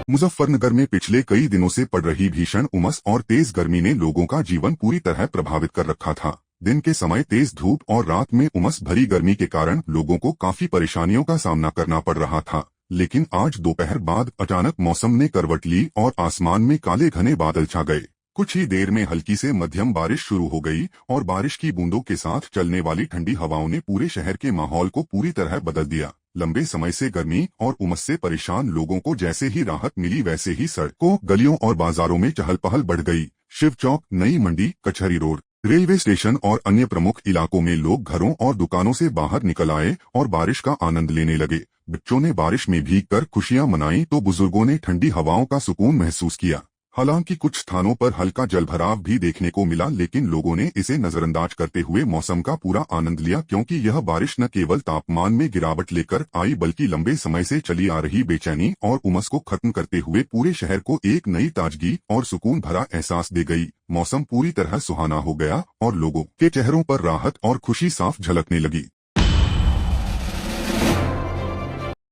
मुजफ्फरनगर में पिछले कई दिनों से पड़ रही भीषण उमस और तेज गर्मी ने लोगों का जीवन पूरी तरह प्रभावित कर रखा था। दिन के समय तेज धूप और रात में उमस भरी गर्मी के कारण लोगों को काफी परेशानियों का सामना करना पड़ रहा था। लेकिन आज दोपहर बाद अचानक मौसम ने करवट ली और आसमान में काले घने बादल छा गए। कुछ ही देर में हल्की से मध्यम बारिश शुरू हो गई और बारिश की बूंदों के साथ चलने वाली ठंडी हवाओं ने पूरे शहर के माहौल को पूरी तरह बदल दिया। लंबे समय से गर्मी और उमस से परेशान लोगों को जैसे ही राहत मिली वैसे ही सड़कों, गलियों और बाजारों में चहल पहल बढ़ गई। शिव चौक, नई मंडी, कचहरी रोड, रेलवे स्टेशन और अन्य प्रमुख इलाकों में लोग घरों और दुकानों से बाहर निकल आए और बारिश का आनंद लेने लगे। बच्चों ने बारिश में भीगकर खुशियां मनाई तो बुजुर्गों ने ठंडी हवाओं का सुकून महसूस किया। हालांकि कुछ स्थानों पर हल्का जलभराव भी देखने को मिला, लेकिन लोगों ने इसे नजरअंदाज करते हुए मौसम का पूरा आनंद लिया, क्योंकि यह बारिश न केवल तापमान में गिरावट लेकर आई बल्कि लंबे समय से चली आ रही बेचैनी और उमस को खत्म करते हुए पूरे शहर को एक नई ताजगी और सुकून भरा एहसास दे गई। मौसम पूरी तरह सुहाना हो गया और लोगों के चेहरों पर राहत और खुशी साफ झलकने लगी।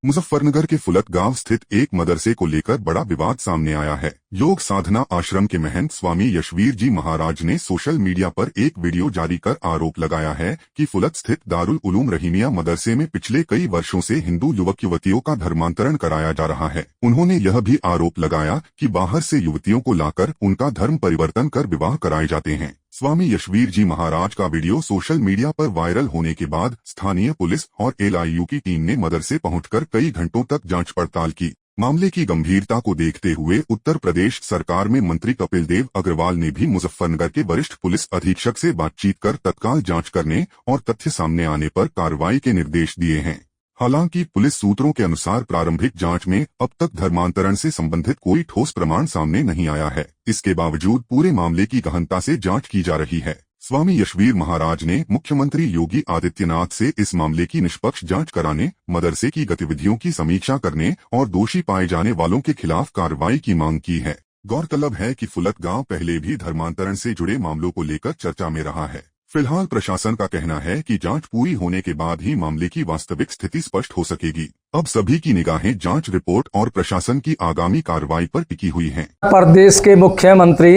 मुजफ्फरनगर के फुलत गांव स्थित एक मदरसे को लेकर बड़ा विवाद सामने आया है। योग साधना आश्रम के महंत स्वामी यशवीर जी महाराज ने सोशल मीडिया पर एक वीडियो जारी कर आरोप लगाया है कि फुलत स्थित दारुल उलूम रहीमिया मदरसे में पिछले कई वर्षों से हिंदू युवक युवतियों का धर्मांतरण कराया जा रहा है। उन्होंने यह भी आरोप लगाया कि बाहर से युवतियों को लाकर उनका धर्म परिवर्तन कर विवाह कराए जाते हैं। स्वामी यशवीर जी महाराज का वीडियो सोशल मीडिया पर वायरल होने के बाद स्थानीय पुलिस और एलआईयू की टीम ने मदरसे पहुंचकर कई घंटों तक जांच पड़ताल की। मामले की गंभीरता को देखते हुए उत्तर प्रदेश सरकार में मंत्री कपिल देव अग्रवाल ने भी मुजफ्फरनगर के वरिष्ठ पुलिस अधीक्षक से बातचीत कर तत्काल जांच करने और तथ्य सामने आने पर कार्रवाई के निर्देश दिए हैं। हालांकि पुलिस सूत्रों के अनुसार प्रारंभिक जांच में अब तक धर्मांतरण से संबंधित कोई ठोस प्रमाण सामने नहीं आया है। इसके बावजूद पूरे मामले की गहनता से जांच की जा रही है। स्वामी यशवीर महाराज ने मुख्यमंत्री योगी आदित्यनाथ से इस मामले की निष्पक्ष जांच कराने, मदरसे की गतिविधियों की समीक्षा करने और दोषी पाए जाने वालों के खिलाफ कार्रवाई की मांग की है। गौरतलब है कि फुलत गांव पहले भी धर्मांतरण से जुड़े मामलों को लेकर चर्चा में रहा है। फिलहाल प्रशासन का कहना है कि जांच पूरी होने के बाद ही मामले की वास्तविक स्थिति स्पष्ट हो सकेगी। अब सभी की निगाहें जांच रिपोर्ट और प्रशासन की आगामी कार्रवाई पर टिकी हुई हैं। प्रदेश के मुख्यमंत्री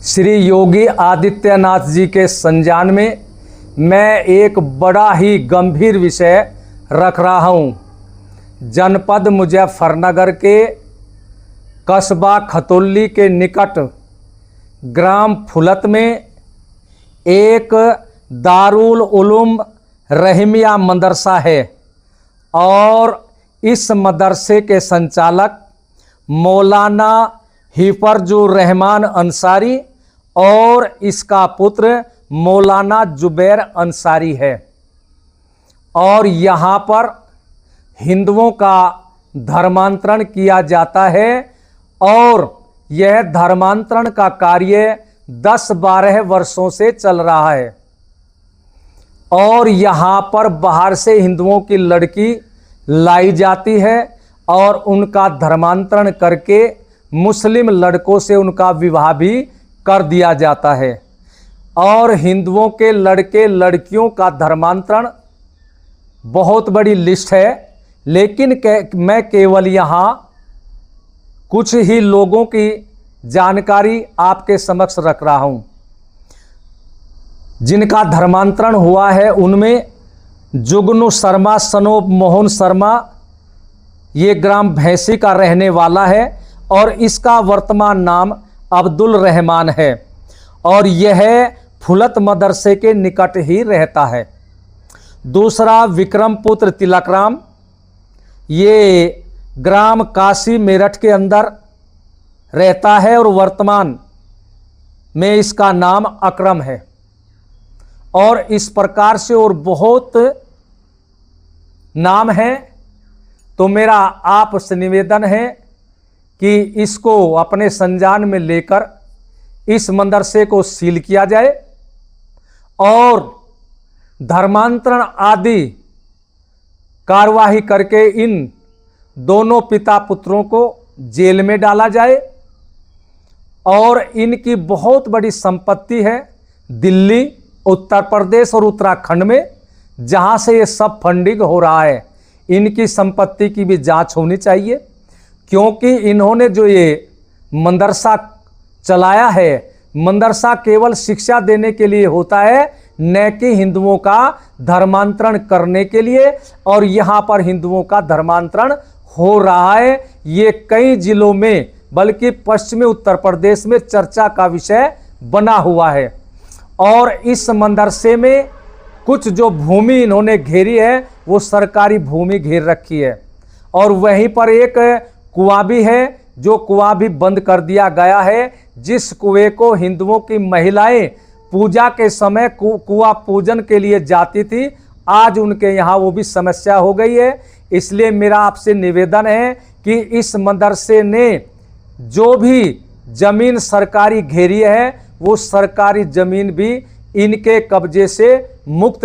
श्री योगी आदित्यनाथ जी के संज्ञान में मैं एक बड़ा ही गंभीर विषय रख रहा हूं। जनपद मुजफ्फरनगर के कस्बा खतौली के निकट ग्राम फुलत में एक दारुल उलूम रहीमिया मदरसा है और इस मदरसे के संचालक मौलाना हिफरजुर रहमान अंसारी और इसका पुत्र मौलाना जुबैर अंसारी है। और यहाँ पर हिंदुओं का धर्मांतरण किया जाता है और यह धर्मांतरण का कार्य 10-12 वर्षों से चल रहा है। और यहाँ पर बाहर से हिंदुओं की लड़की लाई जाती है और उनका धर्मांतरण करके मुस्लिम लड़कों से उनका विवाह भी कर दिया जाता है। और हिंदुओं के लड़के लड़कियों का धर्मांतरण बहुत बड़ी लिस्ट है, लेकिन मैं केवल यहाँ कुछ ही लोगों की जानकारी आपके समक्ष रख रहा हूँ। जिनका धर्मांतरण हुआ है उनमें जुगनू शर्मा सनोप मोहन शर्मा, ये ग्राम भैंसी का रहने वाला है और इसका वर्तमान नाम अब्दुल रहमान है और यह फुलत मदरसे के निकट ही रहता है। दूसरा विक्रम पुत्र तिलकराम, ये ग्राम काशी मेरठ के अंदर रहता है और वर्तमान में इसका नाम अकरम है। और इस प्रकार से और बहुत नाम है। तो मेरा आपसे निवेदन है कि इसको अपने संज्ञान में लेकर इस मदरसे को सील किया जाए और धर्मांतरण आदि कार्यवाही करके इन दोनों पिता पुत्रों को जेल में डाला जाए। और इनकी बहुत बड़ी संपत्ति है दिल्ली, उत्तर प्रदेश और उत्तराखंड में, जहां से ये सब फंडिंग हो रहा है। इनकी संपत्ति की भी जांच होनी चाहिए, क्योंकि इन्होंने जो ये मदरसा चलाया है, मदरसा केवल शिक्षा देने के लिए होता है, न कि हिंदुओं का धर्मांतरण करने के लिए। और यहाँ पर हिंदुओं का धर्मांतरण हो रहा है। ये कई जिलों में, बल्कि पश्चिमी उत्तर प्रदेश में चर्चा का विषय बना हुआ है। और इस मदरसे में कुछ जो भूमि इन्होंने घेरी है वो सरकारी भूमि घेर रखी है। और वहीं पर एक कुआं भी है, जो कुआं भी बंद कर दिया गया है, जिस कुएं को हिंदुओं की महिलाएं पूजा के समय कुआं पूजन के लिए जाती थी, आज उनके यहाँ वो भी समस्या हो गई है। इसलिए मेरा आपसे निवेदन है कि इस मदरसे ने जो भी जमीन सरकारी घेरी है वो सरकारी जमीन भी इनके कब्जे से मुक्त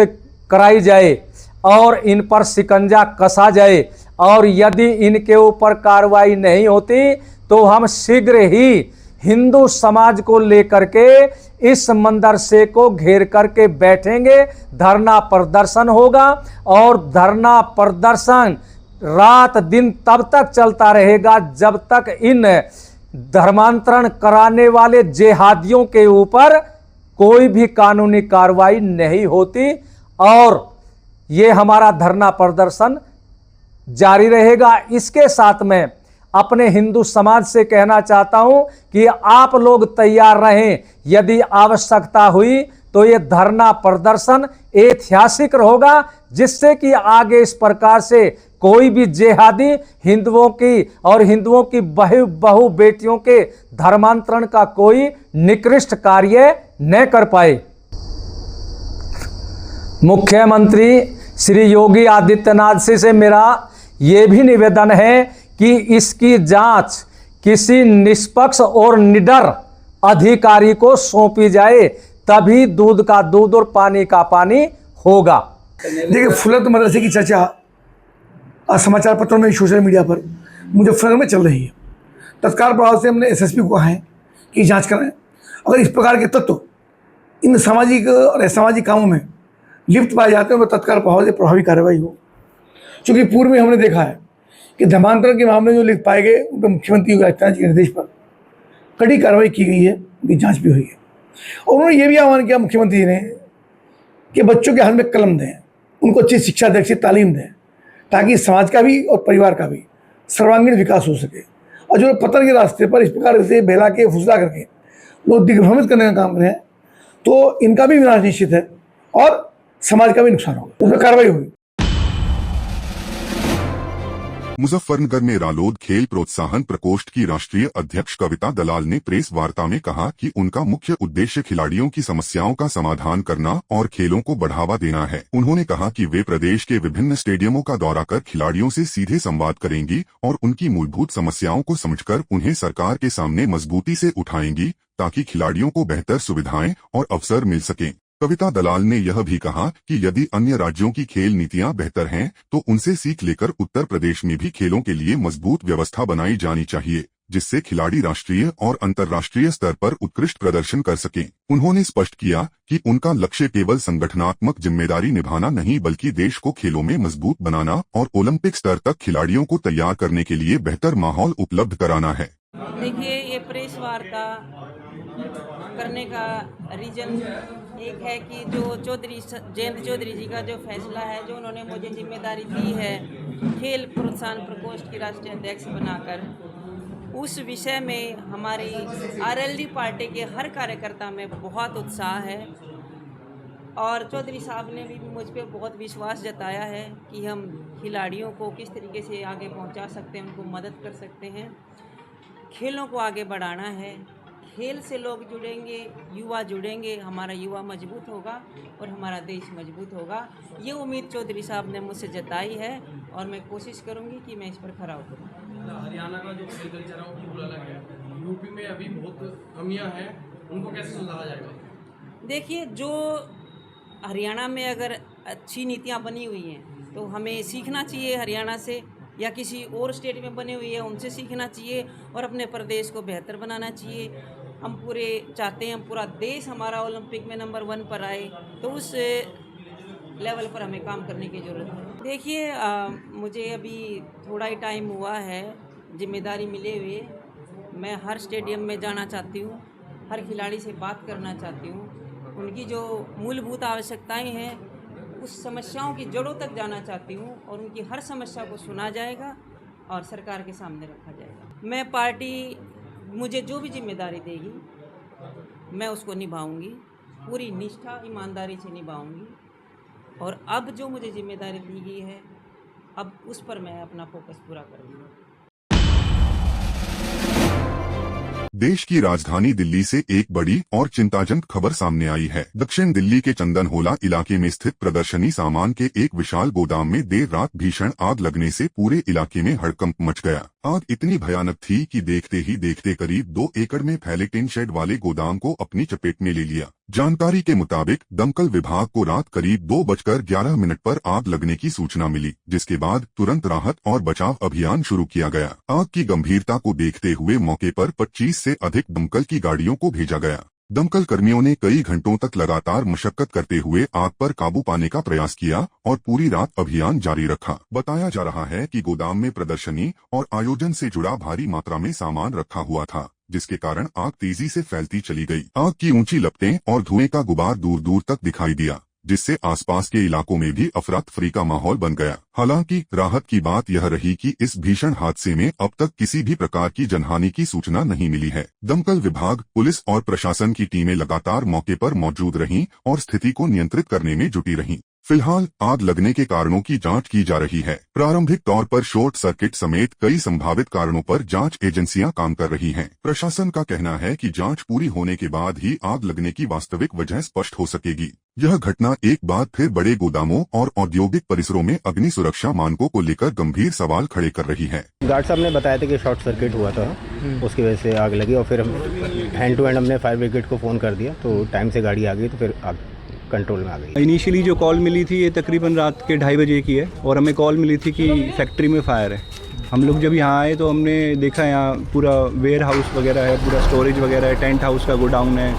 कराई जाए और इन पर शिकंजा कसा जाए। और यदि इनके ऊपर कार्रवाई नहीं होती तो हम शीघ्र ही हिंदू समाज को लेकर के इस मदरसे को घेर करके बैठेंगे, धरना प्रदर्शन होगा। और धरना प्रदर्शन रात दिन तब तक चलता रहेगा जब तक इन धर्मांतरण कराने वाले जेहादियों के ऊपर कोई भी कानूनी कार्रवाई नहीं होती। और ये हमारा धरना प्रदर्शन जारी रहेगा। इसके साथ में अपने हिंदू समाज से कहना चाहता हूं कि आप लोग तैयार रहें, यदि आवश्यकता हुई तो ये धरना प्रदर्शन ऐतिहासिक होगा, जिससे कि आगे इस प्रकार से कोई भी जेहादी हिंदुओं की और हिंदुओं की बहु बेटियों के धर्मांतरण का कोई निकृष्ट कार्य न कर पाए। मुख्यमंत्री श्री योगी आदित्यनाथ जी से मेरा ये भी निवेदन है कि इसकी जांच किसी निष्पक्ष और निडर अधिकारी को सौंपी जाए, तभी दूध का दूध और पानी का पानी होगा। देखिए, फुलत मदरसे की चर्चा आज समाचार पत्रों में, सोशल मीडिया पर मुजफ्फरनगर में चल रही है। तत्काल प्रभाव से हमने एसएसपी को कहा है कि जांच कराएं। अगर इस प्रकार के तत्व इन सामाजिक और असामाजिक कामों में लिप्त पाए जाते हैं तो तत्काल प्रभाव से प्रभावी कार्रवाई हो। चूँकि पूर्व में हमने देखा है कि धर्मांतरण के मामले जो लिप्त पाए गए उन पर मुख्यमंत्री योगी आदित्यनाथ जी के निर्देश पर कड़ी कार्रवाई की गई है, उनकी जाँच भी हुई है। और उन्होंने ये भी आह्वान किया मुख्यमंत्री ने कि बच्चों के हाथ में कलम दें, उनको अच्छी शिक्षा दें, अच्छी तालीम दें, ताकि समाज का भी और परिवार का भी सर्वांगीण विकास हो सके। और जो पतन के रास्ते पर इस प्रकार से बहला के फुसला करके लोग दिग्भ्रमित करने का काम कर रहे हैं, तो इनका भी विनाश निश्चित है और समाज का भी नुकसान होगा, उस पर कार्रवाई होगी। मुजफ्फरनगर में रालोद खेल प्रोत्साहन प्रकोष्ठ की राष्ट्रीय अध्यक्ष कविता दलाल ने प्रेस वार्ता में कहा कि उनका मुख्य उद्देश्य खिलाड़ियों की समस्याओं का समाधान करना और खेलों को बढ़ावा देना है। उन्होंने कहा कि वे प्रदेश के विभिन्न स्टेडियमों का दौरा कर खिलाड़ियों से सीधे संवाद करेंगी और उनकी मूलभूत समस्याओं को समझकर उन्हें सरकार के सामने मजबूती से उठाएंगी, ताकि खिलाड़ियों को बेहतर सुविधाएं और अवसर मिल सकें। कविता दलाल ने यह भी कहा कि यदि अन्य राज्यों की खेल नीतियां बेहतर हैं, तो उनसे सीख लेकर उत्तर प्रदेश में भी खेलों के लिए मजबूत व्यवस्था बनाई जानी चाहिए, जिससे खिलाड़ी राष्ट्रीय और अंतर्राष्ट्रीय स्तर पर उत्कृष्ट प्रदर्शन कर सकें। उन्होंने स्पष्ट किया कि उनका लक्ष्य केवल संगठनात्मक जिम्मेदारी निभाना नहीं, बल्कि देश को खेलों में मजबूत बनाना और ओलंपिक स्तर तक खिलाड़ियों को तैयार करने के लिए बेहतर माहौल उपलब्ध कराना है। देखिए, ये प्रेस वार्ता करने का रीजन एक है कि जो जयंत चौधरी जी का जो फैसला है, जो उन्होंने मुझे जिम्मेदारी दी है खेल प्रोत्साहन प्रकोष्ठ की राष्ट्रीय अध्यक्ष बनाकर, उस विषय में हमारी आरएलडी पार्टी के हर कार्यकर्ता में बहुत उत्साह है। और चौधरी साहब ने भी मुझ पर बहुत विश्वास जताया है कि हम खिलाड़ियों को किस तरीके से आगे पहुंचा सकते हैं, उनको मदद कर सकते हैं। खेलों को आगे बढ़ाना है, खेल से लोग जुड़ेंगे, युवा जुड़ेंगे, हमारा युवा मजबूत होगा और हमारा देश मजबूत होगा। ये उम्मीद चौधरी साहब ने मुझसे जताई है और मैं कोशिश करूंगी कि मैं इस पर खरा उतरूं। हरियाणा का जो खेल कल्चर है वो बिल्कुल अलग है, यूपी में अभी बहुत कमियां हैं, उनको कैसे सुधारा जाएगा? देखिए, जो हरियाणा में अगर अच्छी नीतियाँ बनी हुई हैं तो हमें सीखना चाहिए हरियाणा से, या किसी और स्टेट में बनी हुई है उनसे सीखना चाहिए और अपने प्रदेश को बेहतर बनाना चाहिए। हम पूरे चाहते हैं पूरा देश हमारा ओलंपिक में नंबर 1 पर आए, तो उस लेवल पर हमें काम करने की ज़रूरत है। देखिए, मुझे अभी थोड़ा ही टाइम हुआ है जिम्मेदारी मिले हुए मैं हर स्टेडियम में जाना चाहती हूँ, हर खिलाड़ी से बात करना चाहती हूँ, उनकी जो मूलभूत आवश्यकताएं हैं उस समस्याओं की जड़ों तक जाना चाहती हूँ और उनकी हर समस्या को सुना जाएगा और सरकार के सामने रखा जाएगा। मैं पार्टी मुझे जो भी जिम्मेदारी देगी मैं उसको निभाऊंगी, पूरी निष्ठा ईमानदारी से निभाऊंगी और अब जो मुझे जिम्मेदारी दी गई है अब उस पर मैं अपना फोकस पूरा करूँगी। देश की राजधानी दिल्ली से एक बड़ी और चिंताजनक खबर सामने आई है। दक्षिण दिल्ली के चंदनहोला इलाके में स्थित प्रदर्शनी सामान के एक विशाल गोदाम में देर रात भीषण आग लगने से पूरे इलाके में हड़कंप मच गया। आग इतनी भयानक थी कि देखते ही देखते करीब 2 एकड़ में फैले टिन शेड वाले गोदाम को अपनी चपेट में ले लिया। जानकारी के मुताबिक दमकल विभाग को रात करीब 2:11 पर आग लगने की सूचना मिली, जिसके बाद तुरंत राहत और बचाव अभियान शुरू किया गया। आग की गंभीरता को देखते हुए मौके पर 25 से अधिक दमकल की गाड़ियों को भेजा गया। दमकल कर्मियों ने कई घंटों तक लगातार मशक्कत करते हुए आग पर काबू पाने का प्रयास किया और पूरी रात अभियान जारी रखा। बताया जा रहा है कि गोदाम में प्रदर्शनी और आयोजन से जुड़ा भारी मात्रा में सामान रखा हुआ था, जिसके कारण आग तेजी से फैलती चली गई। आग की ऊंची लपटें और धुएं का गुबार दूर दूर तक दिखाई दिया, जिससे आसपास के इलाकों में भी अफरा तफरी का माहौल बन गया। हालांकि राहत की बात यह रही कि इस भीषण हादसे में अब तक किसी भी प्रकार की जनहानि की सूचना नहीं मिली है। दमकल विभाग, पुलिस और प्रशासन की टीमें लगातार मौके पर मौजूद रहीं और स्थिति को नियंत्रित करने में जुटी रहीं। फिलहाल आग लगने के कारणों की जांच की जा रही है। प्रारंभिक तौर पर शॉर्ट सर्किट समेत कई संभावित कारणों पर जांच एजेंसियां काम कर रही हैं। प्रशासन का कहना है कि जांच पूरी होने के बाद ही आग लगने की वास्तविक वजह स्पष्ट हो सकेगी। यह घटना एक बार फिर बड़े गोदामों और औद्योगिक परिसरों में अग्नि सुरक्षा मानकों को लेकर गंभीर सवाल खड़े कर रही है। गार्ड साहब ने बताया था कि शॉर्ट सर्किट हुआ था, उसकी वजह से आग लगी और फिर हम हैंड टू हैंड हमने फायर ब्रिगेड को फ़ोन कर दिया, तो टाइम से गाड़ी आ गई तो फिर आग कंट्रोल में आ गई। इनिशियली जो कॉल मिली थी ये तकरीबन रात के 2:30 बजे की है और हमें कॉल मिली थी कि फैक्ट्री में फायर है। हम लोग जब यहाँ आए तो हमने देखा यहाँ पूरा वेयर हाउस वगैरह है, पूरा स्टोरेज वगैरह है, टेंट हाउस का गोडाउन है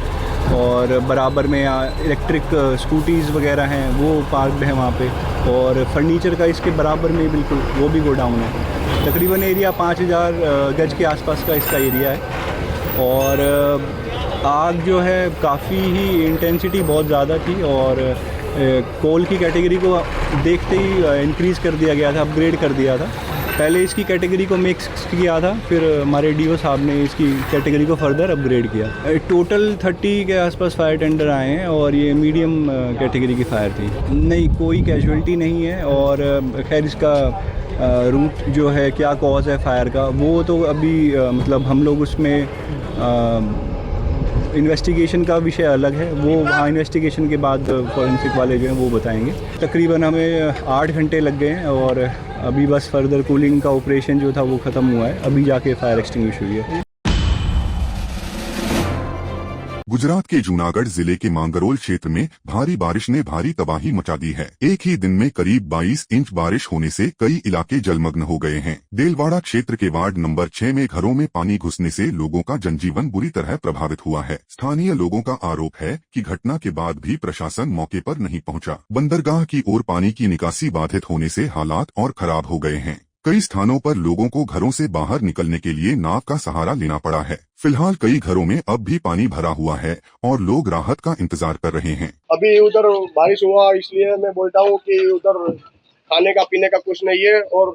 और बराबर में यहाँ इलेक्ट्रिक स्कूटीज़ वगैरह हैं वो पार्कड है वहाँ पे, और फर्नीचर का इसके बराबर में बिल्कुल वो भी गोडाउन है। तकरीबन एरिया 5000 गज के आसपास का इसका एरिया है और आग जो है काफ़ी ही इंटेंसिटी बहुत ज़्यादा थी और कोल की कैटेगरी को देखते ही इंक्रीज़ कर दिया गया था, अपग्रेड कर दिया था। पहले इसकी कैटेगरी को मिक्स किया था, फिर हमारे डीओ साहब ने इसकी कैटेगरी को फर्दर अपग्रेड किया। टोटल 30 के आसपास फायर टेंडर आए हैं और ये मीडियम कैटेगरी की फायर थी। नहीं, कोई कैजुअल्टी नहीं है और खैर इसका रूट जो है, क्या कॉज है फायर का, वो तो अभी मतलब हम लोग उसमें इन्वेस्टिगेशन का विषय अलग है, वो वहाँ इन्वेस्टिगेशन के बाद फॉरेंसिक वाले जो हैं वो बताएंगे। तकरीबन हमें 8 घंटे लग गए हैं और अभी बस फर्दर कूलिंग का ऑपरेशन जो था वो ख़त्म हुआ है, अभी जाके फायर एक्सटिंग्विश हुई है। गुजरात के जूनागढ़ जिले के मांगरोल क्षेत्र में भारी बारिश ने भारी तबाही मचा दी है। एक ही दिन में करीब 22 इंच बारिश होने से कई इलाके जलमग्न हो गए हैं। देलवाड़ा क्षेत्र के वार्ड नंबर 6 में घरों में पानी घुसने से लोगों का जनजीवन बुरी तरह प्रभावित हुआ है। स्थानीय लोगों का आरोप है कि घटना के बाद भी प्रशासन मौके पर नहीं पहुंचा। बंदरगाह की ओर पानी की निकासी बाधित होने से हालात और खराब हो गए हैं। कई स्थानों पर लोगों को घरों से बाहर निकलने के लिए नाव का सहारा लेना पड़ा है। फिलहाल कई घरों में अब भी पानी भरा हुआ है और लोग राहत का इंतजार कर रहे हैं। अभी उधर बारिश हुआ इसलिए मैं बोलता हूँ कि उधर खाने का पीने का कुछ नहीं है और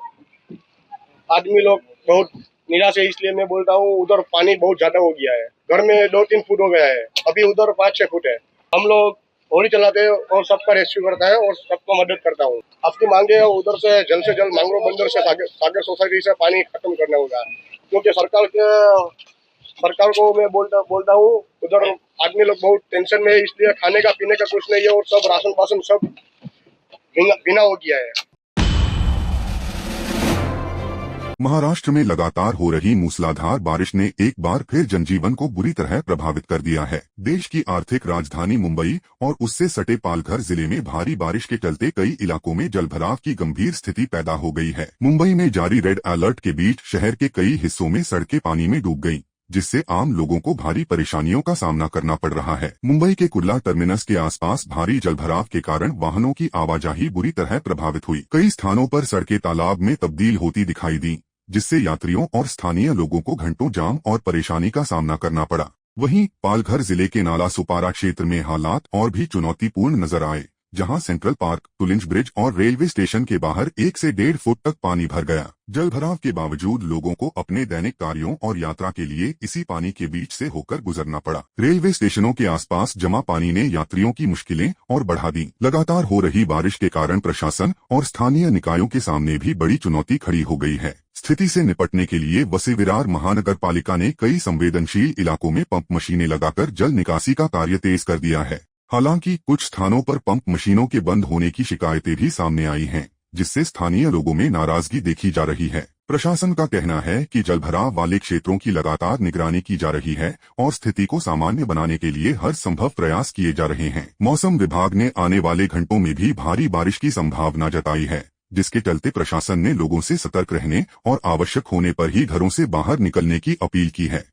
आदमी लोग बहुत निराश है, इसलिए मैं बोलता हूँ उधर पानी बहुत ज्यादा हो गया है। घर में 2-3 फुट हो गया है, अभी उधर 5-6 फुट है। हम लोग होड़ी चलाते हैं और सबका रेस्क्यू करता है और सबको मदद करता हूँ। आपकी मांगे है उधर से जल्द मांगरो बंदर से सागर सोसाइटी से पानी खत्म करना होगा, क्योंकि सरकार को मैं बोलता हूँ उधर आदमी लोग बहुत टेंशन में है, इसलिए खाने का पीने का कुछ नहीं है और सब राशन पासन सब बिना हो गया है। महाराष्ट्र में लगातार हो रही मूसलाधार बारिश ने एक बार फिर जनजीवन को बुरी तरह प्रभावित कर दिया है। देश की आर्थिक राजधानी मुंबई और उससे सटे पालघर जिले में भारी बारिश के चलते कई इलाकों में जलभराव की गंभीर स्थिति पैदा हो गई है। मुंबई में जारी रेड अलर्ट के बीच शहर के कई हिस्सों में सड़कें पानी में डूब गईं, जिससे आम लोगों को भारी परेशानियों का सामना करना पड़ रहा है। मुंबई के कुर्ला टर्मिनस के आसपास भारी जलभराव के कारण वाहनों की आवाजाही बुरी तरह प्रभावित हुई। कई स्थानों पर सड़कें तालाब में तब्दील होती दिखाई दी, जिससे यात्रियों और स्थानीय लोगों को घंटों जाम और परेशानी का सामना करना पड़ा। वहीं पालघर जिले के नाला सुपारा क्षेत्र में हालात और भी चुनौतीपूर्ण नजर आए, जहां सेंट्रल पार्क, तुलिंज ब्रिज और रेलवे स्टेशन के बाहर 1 से 1.5 फुट तक पानी भर गया। जल भराव के बावजूद लोगों को अपने दैनिक कार्यों और यात्रा के लिए इसी पानी के बीच से होकर गुजरना पड़ा। रेलवे स्टेशनों के आसपास जमा पानी ने यात्रियों की मुश्किलें और बढ़ा दी। लगातार हो रही बारिश के कारण प्रशासन और स्थानीय निकायों के सामने भी बड़ी चुनौती खड़ी हो गई है। स्थिति से निपटने के लिए वसी विरार महानगर पालिका ने कई संवेदनशील इलाकों में पंप मशीनें लगाकर जल निकासी का कार्य तेज कर दिया है। हालांकि कुछ स्थानों पर पंप मशीनों के बंद होने की शिकायतें भी सामने आई हैं, जिससे स्थानीय लोगों में नाराजगी देखी जा रही है। प्रशासन का कहना है कि जलभराव वाले क्षेत्रों की लगातार निगरानी की जा रही है और स्थिति को सामान्य बनाने के लिए हर संभव प्रयास किए जा रहे हैं। मौसम विभाग ने आने वाले घंटों में भी भारी बारिश की संभावना जताई है, जिसके चलते प्रशासन ने लोगों से सतर्क रहने और आवश्यक होने पर ही घरों से बाहर निकलने की अपील की है।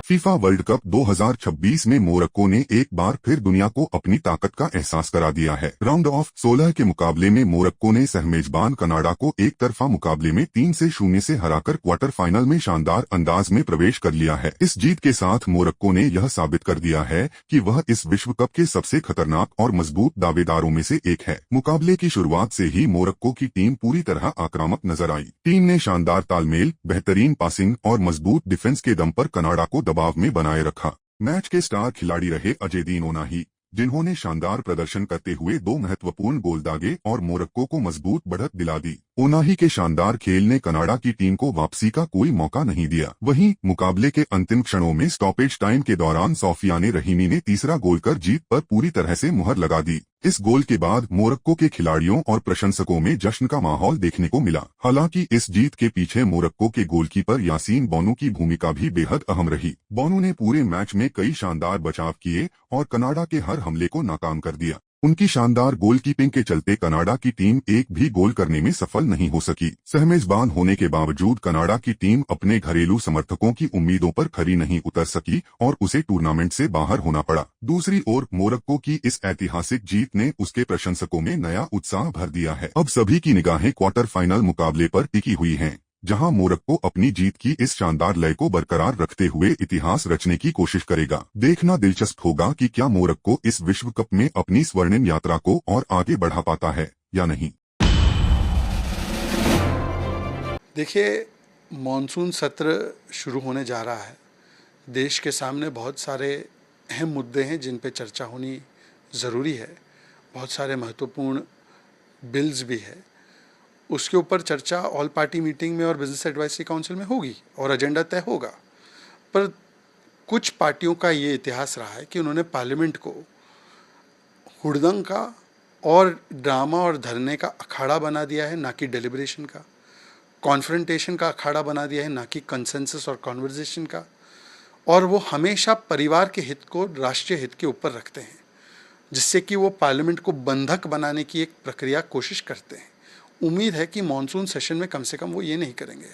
फीफा वर्ल्ड कप 2026 में मोरक्को ने एक बार फिर दुनिया को अपनी ताकत का एहसास करा दिया है। राउंड ऑफ 16 के मुकाबले में मोरक्को ने सहमेजबान कनाडा को एक तरफा मुकाबले में 3-0 से हराकर क्वार्टर फाइनल में शानदार अंदाज में प्रवेश कर लिया है। इस जीत के साथ मोरक्को ने यह साबित कर दिया है कि वह इस विश्व कप के सबसे खतरनाक और मजबूत दावेदारों में से एक है। मुकाबले की शुरुआत से ही मोरक्को की टीम पूरी तरह आक्रामक नजर आई। टीम ने शानदार तालमेल, बेहतरीन पासिंग और मजबूत डिफेंस के दम पर कनाडा को दबाव में बनाए रखा। मैच के स्टार खिलाड़ी रहे अजयदीन ओनाही, जिन्होंने शानदार प्रदर्शन करते हुए 2 महत्वपूर्ण गोल दागे और मोरक्को को मजबूत बढ़त दिला दी। ओनाही के शानदार खेल ने कनाडा की टीम को वापसी का कोई मौका नहीं दिया। वहीं मुकाबले के अंतिम क्षणों में स्टॉपेज टाइम के दौरान सोफियाने रहीमी ने तीसरा गोल कर जीत पर पूरी तरह से मुहर लगा दी। इस गोल के बाद मोरक्को के खिलाड़ियों और प्रशंसकों में जश्न का माहौल देखने को मिला। हालांकि इस जीत के पीछे मोरक्को के गोलकीपर यासीन बोनो की भूमिका भी बेहद अहम रही। बोनो ने पूरे मैच में कई शानदार बचाव किए और कनाडा के हर हमले को नाकाम कर दिया। उनकी शानदार गोलकीपिंग के चलते कनाडा की टीम एक भी गोल करने में सफल नहीं हो सकी। सहमेजबान होने के बावजूद कनाडा की टीम अपने घरेलू समर्थकों की उम्मीदों पर खरी नहीं उतर सकी और उसे टूर्नामेंट से बाहर होना पड़ा। दूसरी ओर मोरक्को की इस ऐतिहासिक जीत ने उसके प्रशंसकों में नया उत्साह भर दिया है। अब सभी की निगाहें क्वार्टर फाइनल मुकाबले पर टिकी हुई हैं, जहां मोरक्को अपनी जीत की इस शानदार लय को बरकरार रखते हुए इतिहास रचने की कोशिश करेगा। देखना दिलचस्प होगा कि क्या मोरक्को इस विश्व कप में अपनी स्वर्णिम यात्रा को और आगे बढ़ा पाता है या नहीं। देखिए, मॉनसून सत्र शुरू होने जा रहा है। देश के सामने बहुत सारे अहम मुद्दे हैं जिन पे चर्चा होनी ज़रूरी है। बहुत सारे महत्वपूर्ण बिल्स भी है। उसके ऊपर चर्चा ऑल पार्टी मीटिंग में और बिजनेस एडवाइजरी काउंसिल में होगी और एजेंडा तय होगा। पर कुछ पार्टियों का ये इतिहास रहा है कि उन्होंने पार्लियामेंट को हुड़दंग का और ड्रामा और धरने का अखाड़ा बना दिया है, ना कि डेलिब्रेशन का। कॉन्फ्रंटेशन का अखाड़ा बना दिया है, ना कि कंसेंसस और कॉन्वर्जेशन का। और वो हमेशा परिवार के हित को राष्ट्रीय हित के ऊपर रखते हैं, जिससे कि वो पार्लियामेंट को बंधक बनाने की एक प्रक्रिया कोशिश करते हैं। उम्मीद है कि मॉनसून सेशन में कम से कम वो ये नहीं करेंगे।